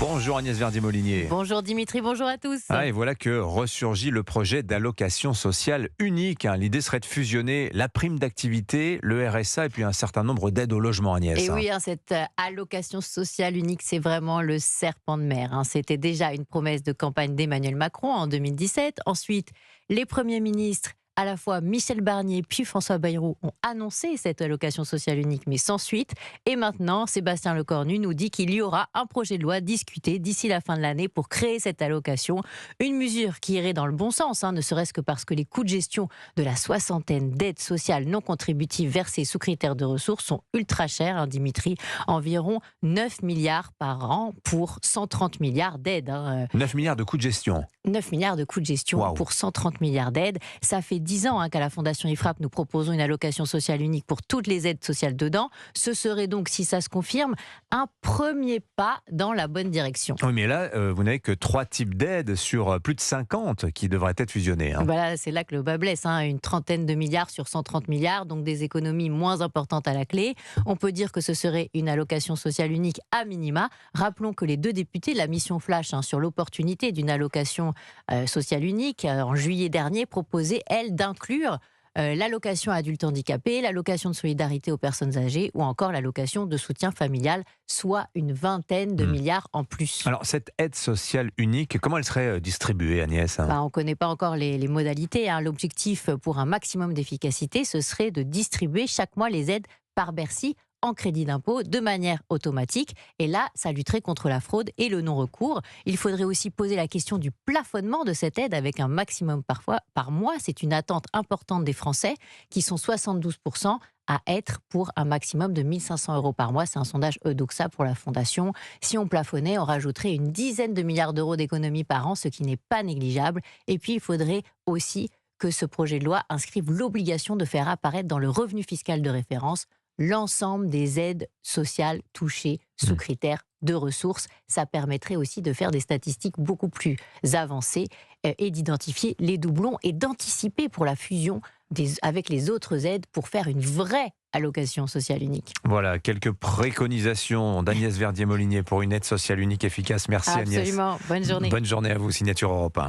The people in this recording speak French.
Bonjour Agnès Verdier-Molinier. Bonjour Dimitri, bonjour à tous. Et voilà que ressurgit le projet d'allocation sociale unique. L'idée serait de fusionner la prime d'activité, le RSA et puis un certain nombre d'aides au logement, Agnès. Et oui, cette allocation sociale unique, c'est vraiment le serpent de mer. C'était déjà une promesse de campagne d'Emmanuel Macron en 2017. Ensuite, les premiers ministres, à la fois Michel Barnier puis François Bayrou, ont annoncé cette allocation sociale unique, mais sans suite. Et maintenant, Sébastien Lecornu nous dit qu'il y aura un projet de loi discuté d'ici la fin de l'année pour créer cette allocation. Une mesure qui irait dans le bon sens, ne serait-ce que parce que les coûts de gestion de la soixantaine d'aides sociales non contributives versées sous critères de ressources sont ultra chers, Dimitri. Environ 9 milliards par an pour 130 milliards d'aides. 9 milliards de coûts de gestion. 9 milliards de coûts de gestion pour 130 milliards d'aides. Ça fait 10 ans qu'à la Fondation IFRAP, nous proposons une allocation sociale unique pour toutes les aides sociales dedans. Ce serait donc, si ça se confirme, un premier pas dans la bonne direction. Oui, mais là, vous n'avez que 3 types d'aides sur plus de 50 qui devraient être fusionnés. Voilà, c'est là que le bas blesse. Une trentaine de milliards sur 130 milliards, donc des économies moins importantes à la clé. On peut dire que ce serait une allocation sociale unique à minima. Rappelons que les 2 députés de la mission Flash sur l'opportunité d'une allocation sociale unique, en juillet dernier, proposaient, elles, d'inclure l'allocation adulte handicapé, l'allocation de solidarité aux personnes âgées ou encore l'allocation de soutien familial, soit une vingtaine de milliards en plus. Alors, cette aide sociale unique, comment elle serait distribuée, Agnès ? On ne connaît pas encore les modalités. L'objectif, pour un maximum d'efficacité, ce serait de distribuer chaque mois les aides par Bercy en crédit d'impôt de manière automatique. Et là, ça lutterait contre la fraude et le non-recours. Il faudrait aussi poser la question du plafonnement de cette aide avec un maximum parfois par mois. C'est une attente importante des Français qui sont 72% à être pour un maximum de 1 500 € par mois. C'est un sondage Eudoxa pour la Fondation. Si on plafonnait, on rajouterait une dizaine de milliards d'euros d'économies par an, ce qui n'est pas négligeable. Et puis, il faudrait aussi que ce projet de loi inscrive l'obligation de faire apparaître dans le revenu fiscal de référence l'ensemble des aides sociales touchées sous critères de ressources. Ça permettrait aussi de faire des statistiques beaucoup plus avancées et d'identifier les doublons et d'anticiper pour la fusion avec les autres aides pour faire une vraie allocation sociale unique. Voilà, quelques préconisations d'Agnès Verdier-Molinier pour une aide sociale unique efficace. Merci Agnès. Absolument, bonne journée. Bonne journée à vous, Signature Europe 1.